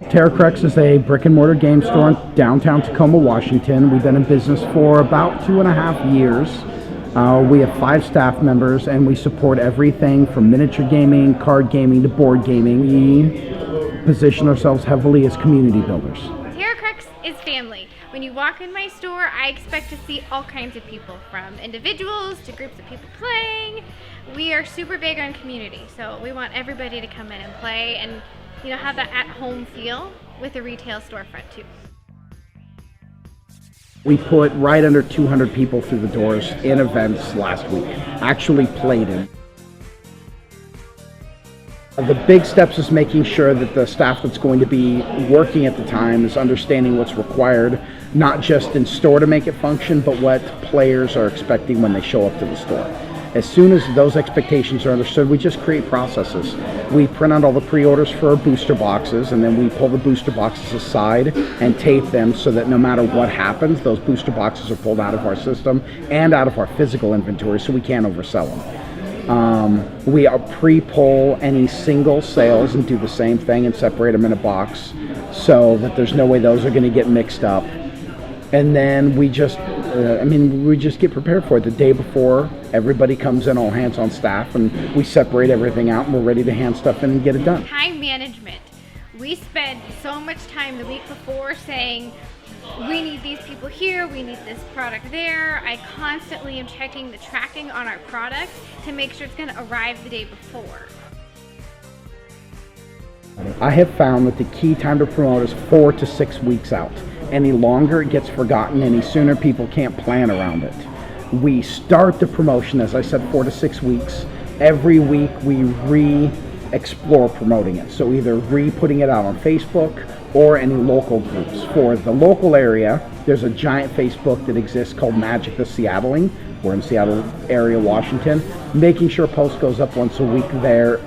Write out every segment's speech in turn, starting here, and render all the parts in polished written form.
Terracrux is a brick and mortar game store in downtown Tacoma, Washington. We've been in business for about 2.5 years. We have 5 staff members, and we support everything from miniature gaming, card gaming, to board gaming. We position ourselves heavily as community builders. Terracrux is family. When you walk in my store, I expect to see all kinds of people, from individuals to groups of people playing. We are super big on community, so we want everybody to come in and play and have that at-home feel with a retail storefront too. We put right under 200 people through the doors in events last week, actually played in. The big steps is making sure that the staff that's going to be working at the time is understanding what's required, not just in store to make it function, but what players are expecting when they show up to the store. As soon as those expectations are understood, we just create processes. We print out all the pre-orders for our booster boxes, and then we pull the booster boxes aside and tape them so that no matter what happens, those booster boxes are pulled out of our system and out of our physical inventory so we can't oversell them. We pre-pull any single sales and do the same thing and separate them in a box so that there's no way those are going to get mixed up. And then we just get prepared for it. The day before, everybody comes in, all hands on staff, and we separate everything out, and we're ready to hand stuff in and get it done. Time management. We spend so much time the week before saying, we need these people here, we need this product there. I constantly am checking the tracking on our product to make sure it's going to arrive the day before. I have found that the key time to promote is 4 to 6 weeks out. Any longer, it gets forgotten. Any sooner, people can't plan around it. We start the promotion, as I said, 4 to 6 weeks. Every week, we re-explore promoting it. So either re-putting it out on Facebook or any local groups. For the local area, there's a giant Facebook that exists called Magic the Seattling. We're in Seattle area, Washington. Making sure a post goes up once a week there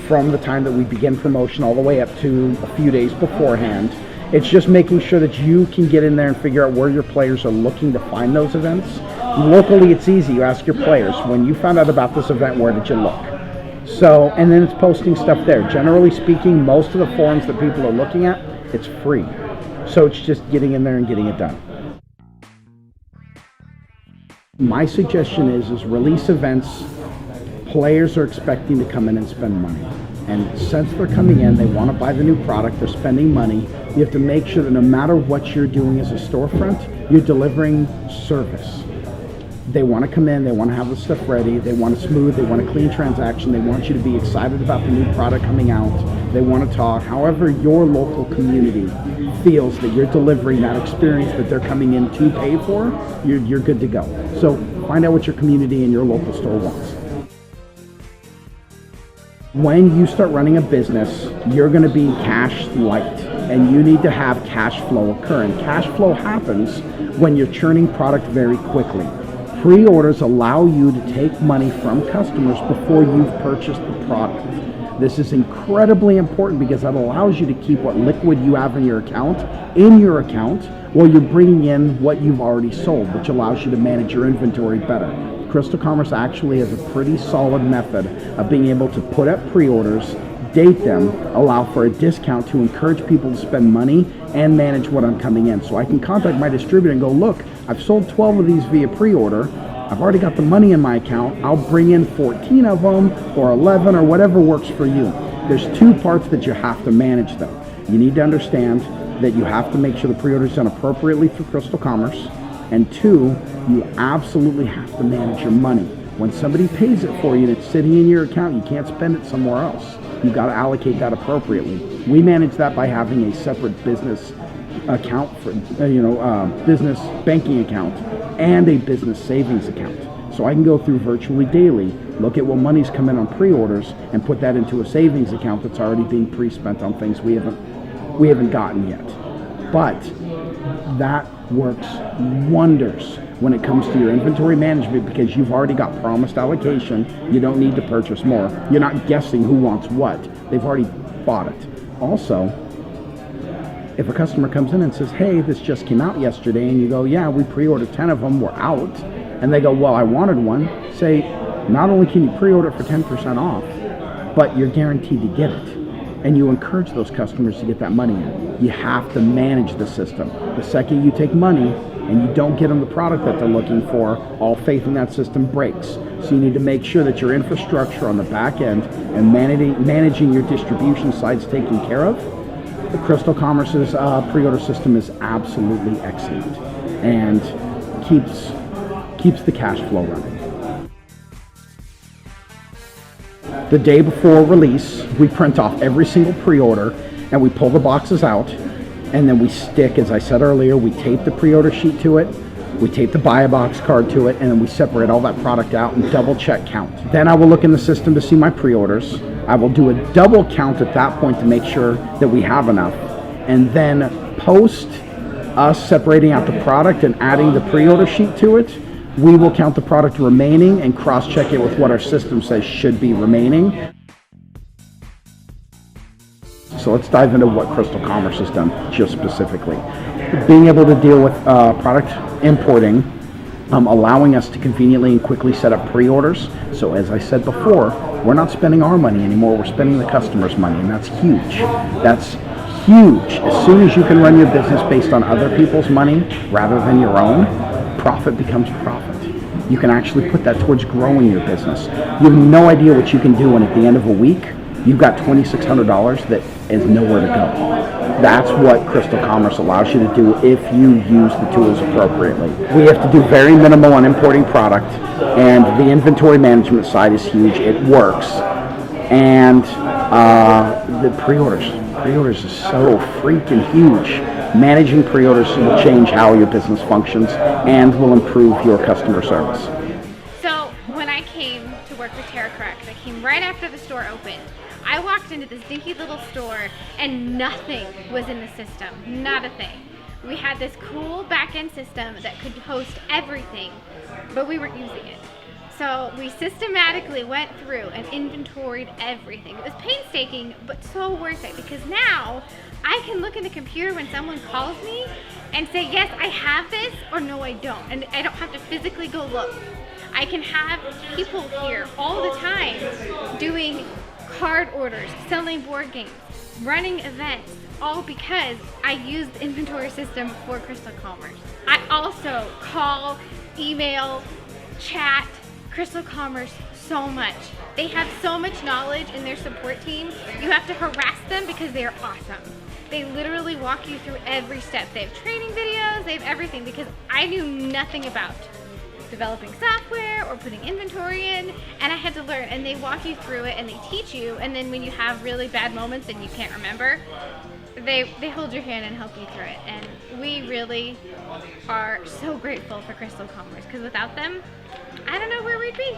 from the time that we begin promotion all the way up to a few days beforehand. It's just making sure that you can get in there and figure out where your players are looking to find those events. Locally, it's easy. You ask your players, when you found out about this event, where did you look? So, and then it's posting stuff there. Generally speaking, most of the forums that people are looking at, it's free. So it's just getting in there and getting it done. My suggestion is release events. Players are expecting to come in and spend money. And since they're coming in, they want to buy the new product, they're spending money. You have to make sure that no matter what you're doing as a storefront, you're delivering service. They want to come in, they want to have the stuff ready, they want a smooth, they want a clean transaction, they want you to be excited about the new product coming out, they want to talk. However your local community feels that you're delivering that experience that they're coming in to pay for, you're good to go. So find out what your community and your local store wants. When you start running a business, you're going to be cash light, and you need to have cash flow occur. And cash flow happens when you're churning product very quickly. Pre-orders allow you to take money from customers before you've purchased the product. This is incredibly important because that allows you to keep what liquid you have in your account while you're bringing in what you've already sold, which allows you to manage your inventory better. CrystalCommerce actually has a pretty solid method of being able to put up pre-orders, date them, allow for a discount to encourage people to spend money and manage what I'm coming in. So I can contact my distributor and go, look, I've sold 12 of these via pre-order. I've already got the money in my account. I'll bring in 14 of them or 11 or whatever works for you. There's 2 parts that you have to manage though. You need to understand that you have to make sure the pre-order is done appropriately through CrystalCommerce. And 2, you absolutely have to manage your money. When somebody pays it for you and it's sitting in your account, you can't spend it somewhere else. You've got to allocate that appropriately. We manage that by having a separate business account for, business banking account and a business savings account. So I can go through virtually daily, look at what money's come in on pre-orders, and put that into a savings account that's already being pre-spent on things we haven't gotten yet. But that works wonders when it comes to your inventory management because you've already got promised allocation. You don't need to purchase more. You're not guessing who wants what. They've already bought it. Also, if a customer comes in and says, hey, this just came out yesterday, and you go, yeah, we pre-ordered 10 of them, we're out, and they go, well, I wanted one, say, not only can you pre-order it for 10% off, but you're guaranteed to get it. and you encourage those customers to get that money in. You have to manage the system. The second you take money and you don't get them the product that they're looking for, all faith in that system breaks. So you need to make sure that your infrastructure on the back end and managing your distribution sites taken care of. The CrystalCommerce's pre-order system is absolutely excellent and keeps the cash flow running. The day before release, we print off every single pre-order and we pull the boxes out, and then we stick, as I said earlier, we tape the pre-order sheet to it, we tape the buy a box card to it, and then we separate all that product out and double check count. Then I will look in the system to see my pre-orders. I will do a double count at that point to make sure that we have enough. And then post us separating out the product and adding the pre-order sheet to it, we will count the product remaining and cross-check it with what our system says should be remaining. So let's dive into what CrystalCommerce has done just specifically. Being able to deal with product importing, allowing us to conveniently and quickly set up pre-orders. So as I said before, we're not spending our money anymore, we're spending the customer's money, and that's huge. That's huge. As soon as you can run your business based on other people's money rather than your own, profit becomes profit. You can actually put that towards growing your business. You have no idea what you can do when at the end of a week, you've got $2,600 that is nowhere to go. That's what CrystalCommerce allows you to do if you use the tools appropriately. We have to do very minimal on importing product, and the inventory management side is huge. It works. And the pre-orders is so freaking huge. Managing pre-orders will change how your business functions and will improve your customer service. So when I came to work with Terracrux, I came right after the store opened. I walked into this dinky little store and nothing was in the system, not a thing. We had this cool back-end system that could host everything, but we weren't using it. So we systematically went through and inventoried everything. It was painstaking, but so worth it, because now I can look in the computer when someone calls me and say, yes, I have this, or no, I don't. And I don't have to physically go look. I can have people here all the time doing card orders, selling board games, running events, all because I use the inventory system for CrystalCommerce. I also call, email, chat CrystalCommerce so much. They have so much knowledge in their support team. You have to harass them because they are awesome. They literally walk you through every step. They have training videos, they have everything, because I knew nothing about developing software or putting inventory in, and I had to learn, and they walk you through it and they teach you, and then when you have really bad moments and you can't remember, they hold your hand and help you through it. And we really are so grateful for CrystalCommerce, because without them, I don't know where we'd be.